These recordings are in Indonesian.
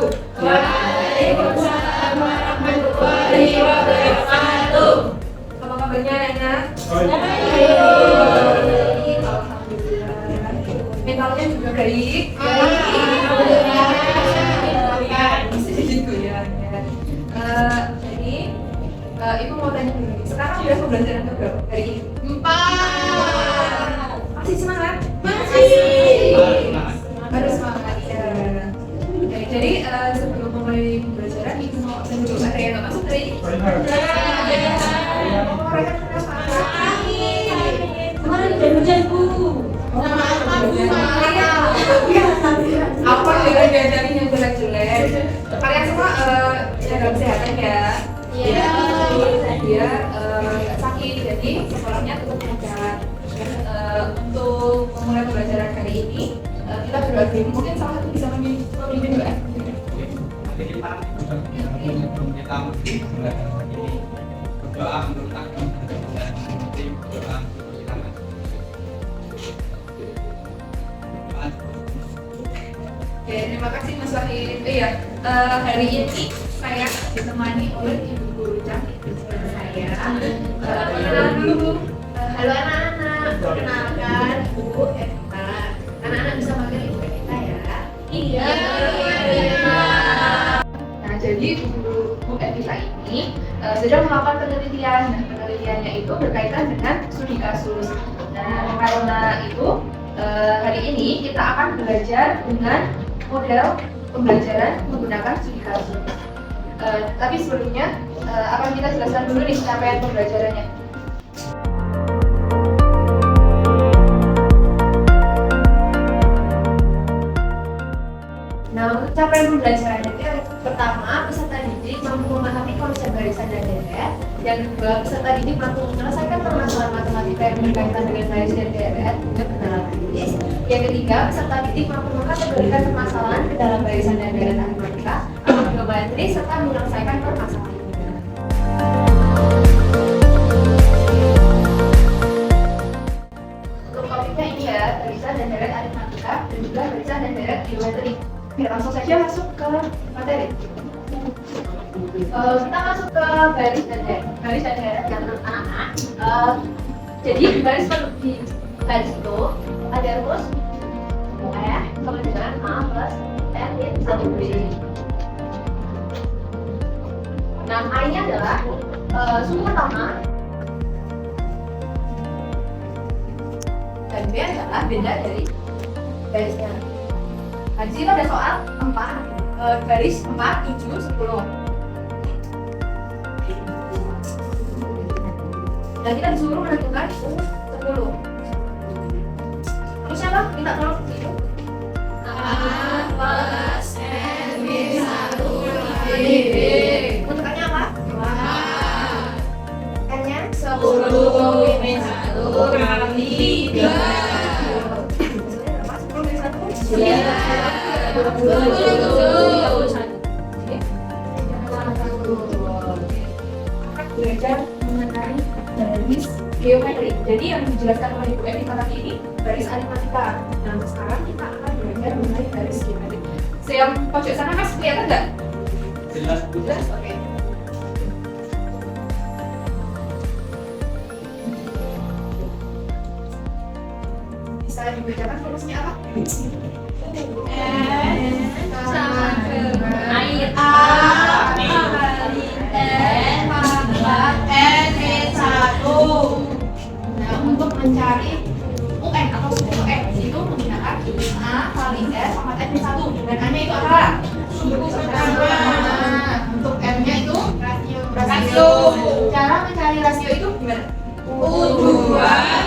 wabarakatuh. Waalaikumsalam warahmatullahi wabarakatuh. Apa kabarnya anak? Baik. Alhamdulillah. Mentalnya juga baik. Gitu ya. Jadi ibu mau tanya dulu. Sekarang udah pembelajaran keberapa hari ini? 4. Masih semangat? Harus semangat ya. Oke, jadi sebelum mulai pembelajaran ibu mau absen dulu. Ada yang nggak masuk dari ini? Oh, mereka kenapa? Kemarin hujan Bu. Apa dengan diajarin yang jelek-jelek? Kalian semua jaga kesehatan ya. Iya. Biar nggak sakit. Jadi sekolahnya tetap lancar. Untuk memulai pembelajaran kali ini kita berdoa dulu. Mungkin salah satu bisa memimpin doa. Kita mesti belajar ini berdoa menurut agama dan mesti berdoa untuk kita maju. Oke, terima kasih Mas Wahid. Iya, hari ini saya ditemani oleh ibu guru cantik saya. Perkenalan dulu Bu. Halo anak-anak, perkenalkan Bu Evita. Anak-anak bisa panggil Ibu Evita ya? Iya. Nah, jadi Bu Evita ini sedang melakukan penelitian. Nah, penelitiannya itu berkaitan dengan studi kasus. Nah, karena itu hari ini kita akan belajar dengan model pembelajaran menggunakan studi kasus. Tapi sebelumnya akan kita jelaskan dulu nih capaian pembelajarannya. Nah, untuk capaian pembelajaran itu yang pertama, peserta didik mampu memahami konsep barisan dan deret. Yang kedua, peserta didik mampu menyelesaikan permasalahan matematika yang berkaitan dengan baris dan deret dengan kenalan baris. Yang ketiga, peserta didik mampu mengkategorikan permasalahan ke dalam barisan dan deret aritmatika atau geometri serta menyelesaikan permasalahan. Untuk topiknya ini ya, barisan dan deret aritmatika dan juga barisan dan deret geometri. Oke, langsung saja masuk ke materi. Kita masuk ke baris dan deret yang anak-anak. Jadi di baris itu ada rumus F sama dengan A plus N min 1B. Nah, A-nya adalah suku pertama dan B adalah benda dari barisnya. Nah, di sini ada soal 4, baris 4, 7, 10. Dan kita disuruh menentukan 10. Terus apa? Minta tolong itu. A plus N min 1 B. Untukannya apa? N-nya 10 min 1 kali 3. Berapa? 10 min 1? 21. Akan belajar mengenai baris geometri. Jadi yang dijelaskan oleh Ibu Evita tadi ini baris aritmatika. Nah, sekarang kita akan belajar mengenai baris geometri. Yang pojok sana Mas, kelihatan nggak? Jelas Bu. Jelas? Oke. Bisa dibacakan rumusnya apa? N sama dengan air A kali N pangkat N min 1. Nah, untuk mencari UN atau suku X itu menggunakan A kali S sama N min 1. Dan A-nya itu apa? Suku pertama. Untuk M-nya itu rasio. Cara mencari rasio itu gimana? U2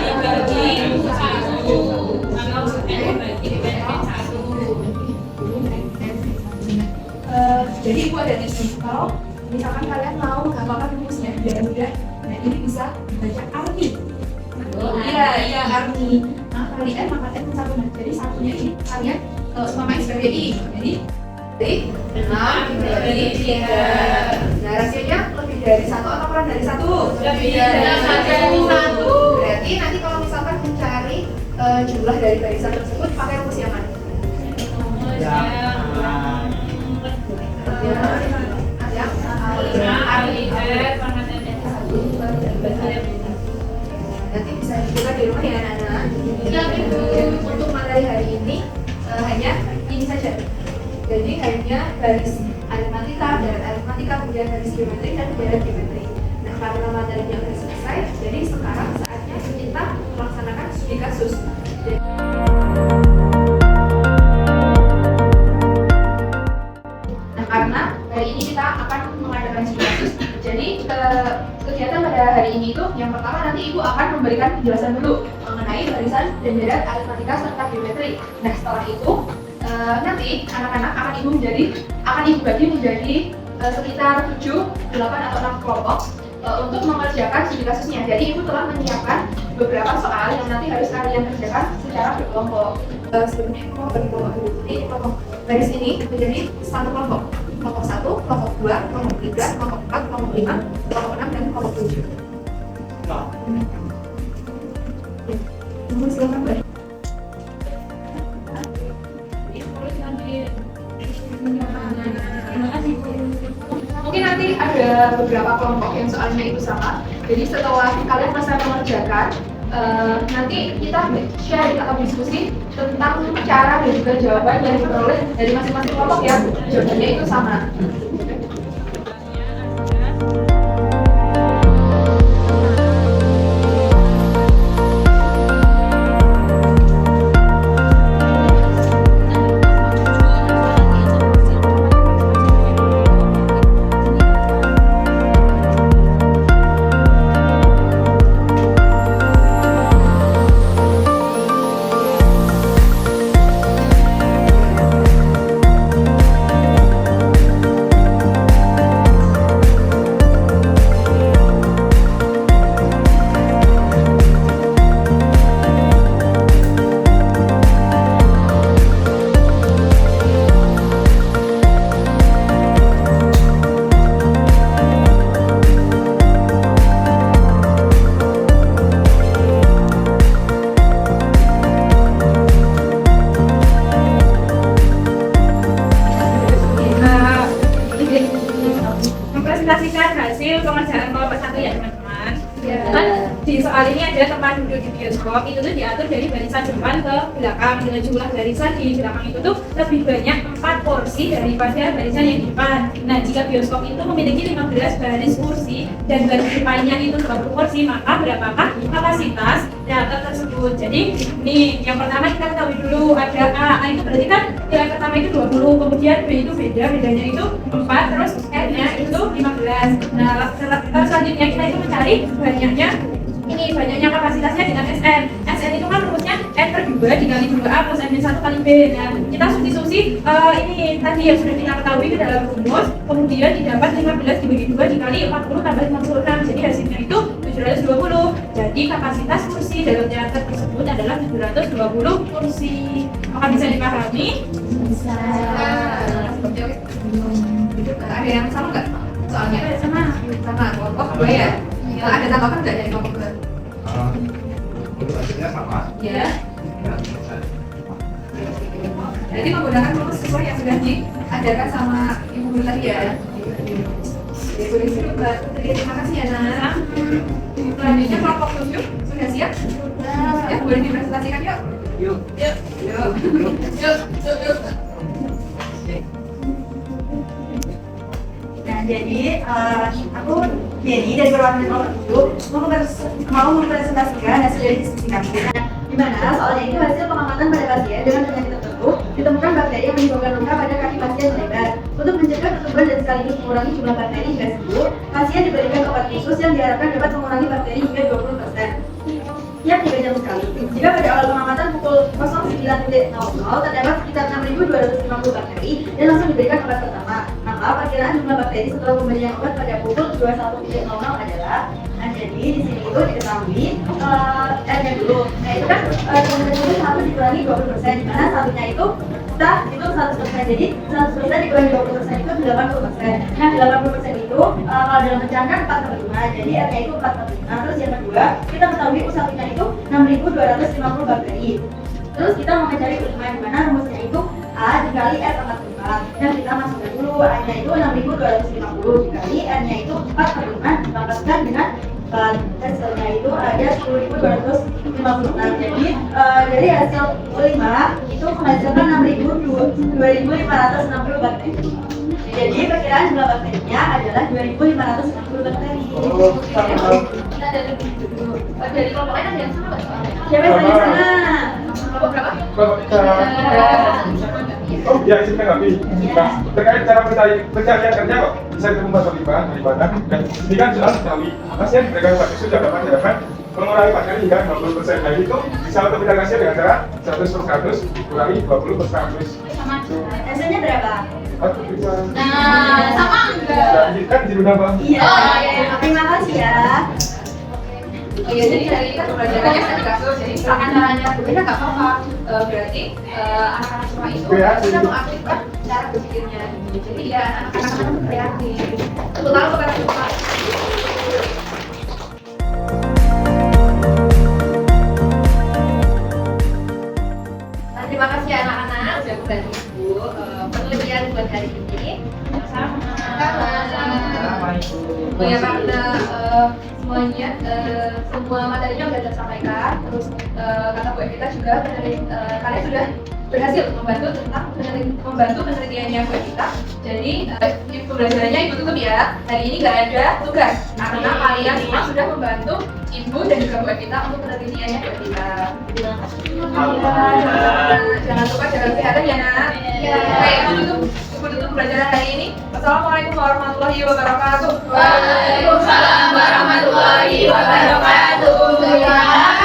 dibagi U1 atau N bagi N min 1. Jadi ibu ada di sini. Kalau misalkan kalian mau menghafalkan rumusnya biar mudah, nah ini bisa dibaca arti. Iya arti. Nah kali N maka N min 1. Nah, jadi satunya ini kalian umpamain sebagai I. Jadi 6 dibagi 3. Nah rasionya lebih dari 1 atau kurang dari 1? Lebih dari 1. Berarti nanti kalau misalkan mencari jumlah dari barisan tersebut pakai rumus yang mana? Yang Nanti bisa dicoba di rumah ya anak-anak. Untuk materi hari ini hanya ini saja. Jadi hanya garis aritmatika, darat aritmatika, kemudian garis geometri dan darat geometri. Nah, karena materinya sudah selesai, jadi sekarang saatnya kita melaksanakan studi kasus. Nah, karena hari ini kita akan mengadakan studi kasus, jadi kegiatan pada hari ini itu yang pertama nanti Ibu akan memberikan penjelasan dulu mengenai barisan dan darat aritmatika serta geometri. Nah, setelah itu nanti anak-anak akan Ibu bagi menjadi sekitar 7, 8 atau 6 kelompok untuk mengerjakan studi kasusnya. Jadi Ibu telah menyiapkan beberapa soal yang nanti harus kalian kerjakan secara berkelompok. Sebelumnya Ibu mau bagi kelompok dulu. Jadi kelompok garis ini menjadi satu kelompok. Kelompok 1, kelompok 2, kelompok 3, kelompok 4, kelompok 5, kelompok 6, dan kelompok 7. Silakan Mbak. Mungkin nanti ada beberapa kelompok yang soalnya itu sama. Jadi setelah kalian selesai mengerjakan, nanti kita share atau diskusi tentang cara dan juga jawaban yang diperoleh dari masing-masing kelompok ya. Jawabannya itu sama. Mempresentasikan hasil pengerjaan kelompok 1 ya teman-teman. Kan di soal ini ada tempat duduk di bioskop, itu tuh diatur dari barisan depan ke belakang. Dengan jumlah barisan di belakang itu tuh lebih banyak 4 porsi daripada barisan yang di depan. Nah, jika bioskop itu memiliki 15 baris kursi dan baris depannya itu 20 kursi, maka berapakah kapasitas teater tersebut? Jadi nih, yang pertama kita ketahui dulu ada A itu berarti kan yang pertama itu 20, kemudian B itu bedanya itu 4, terus N-nya itu 15. Nah, selanjutnya kita itu mencari banyaknya kapasitasnya dengan SN. SN itu kan rumusnya N per 2 dikali 2A plus N-1 kali B. Nah, kita substitusi ini tadi yang sudah kita ketahui ke dalam rumus, kemudian didapat 15 dibagi 2 dikali 40 tambah 56. Jadi hasilnya itu 720. Jadi kapasitas kursi dalam teater tersebut adalah 720 kursi. Apakah bisa dipahami? Bisa. Ada yang sama nggak? Soalnya sama kelompok 2 ya. Ada tanggapan nggak dari kelompok 2? Untuk hasilnya sama. Ya. Jadi menggunakan rumus sesuai yang sudah diajarkan sama Ibu Guru tadi ya. Ya, boleh siap Mbak. Terima kasih ya Nak. Selanjutnya kelompok 7 sudah siap? Ya, boleh dipresentasikan yuk. Yuk. Nah, jadi aku Jenny dari perwakilan kelompok 7 mau mempresentasikan hasil dari diskusi kami. Nah, di mana soalnya itu hasil pengamatan pada pasien dengan penyakit tertentu ditemukan bakteri yang menyebabkan luka pada kaki pasien melebar. Untuk mencegah pertumbuhan dan sekaligus mengurangi jumlah bakteri hingga sembuh, pasien diberikan obat khusus yang diharapkan dapat mengurangi bakteri hingga 20%. Tiap 3 jam sekali. Jika pada awal pengamatan pukul 09.00 terdapat sekitar 6.250 bakteri dan langsung diberikan obat pertama, maka perkiraan jumlah bakteri setelah pemberian obat pada pukul 21.00 adalah jadi di sini itu diketahui R-nya dulu. Nah, itu kan kemudian 1 dikurangi 20%, di mana satunya itu kita hitung 100%. Jadi 100% dikurangi 20% itu 80%. Nah, 80% itu kalau dalam pecahan kan 4/5, jadi R-nya itu 4/5. Terus yang kedua, kita ketahui U1-nya itu 6.250 bakteri. Terus kita mau mencari U5, di mana rumusnya itu A dikali S pangkat 5. Yang kita masukkan dulu, A-nya itu 6.250 dikali N-nya itu 4 per 5 dipangkatkan dengan hasilnya itu ada 10.256. Jadi dari hasil 5 itu menghasilkan 2.560 bakteri. Jadi perkiraan jumlah bakterinya adalah 2.560 bakteri. Kita dari kelompok lain ada yang sama nggak? Siapa yang sana? Kelompok berapa? Kalau kita oh ya isi menanggapi. Nah, terkait cara pencarian kerja kok bisa ditunggu perlibat dan ini kan sudah diketahui hasilnya mereka mahasiswa dapat mengurangi materi hingga 50%. Nah itu bisa untuk integrasi dengan cara 100/100 dikurangi 20/100. Hasilnya berapa? Nah, sama enggak? Jadi kan di apa? Iya. Oh, iya. Terima kasih ya. Oh iya, jadi hari ini kan pembelajarannya studi kasus, jadi misalkan caranya berbeda nggak apa-apa. Berarti anak-anak semua itu sudah mengaktifkan cara berpikirnya. Jadi ya anak-anak kreatif. Terutama kepada semua. Nah, terima kasih ya anak-anak sudah membantu Ibu penelitian buat hari ini. Sama-sama. Oh ya karena semuanya semua materinya sudah tersampaikan, terus kata Bu Evita juga kalian sudah berhasil membantu penelitiannya Bu Evita. Jadi pembelajarannya Ibu tutup ya. Hari ini nggak ada tugas karena kalian semua sudah membantu Ibu dan juga Bu Evita untuk penelitiannya Bu Evita. Jangan lupa jaga kesehatan ya nak. Baik, Ibu tutup pembelajaran hari ini. Wassalamualaikum warahmatullahi wabarakatuh. Waalaikumsalam warahmatullahi wabarakatuh.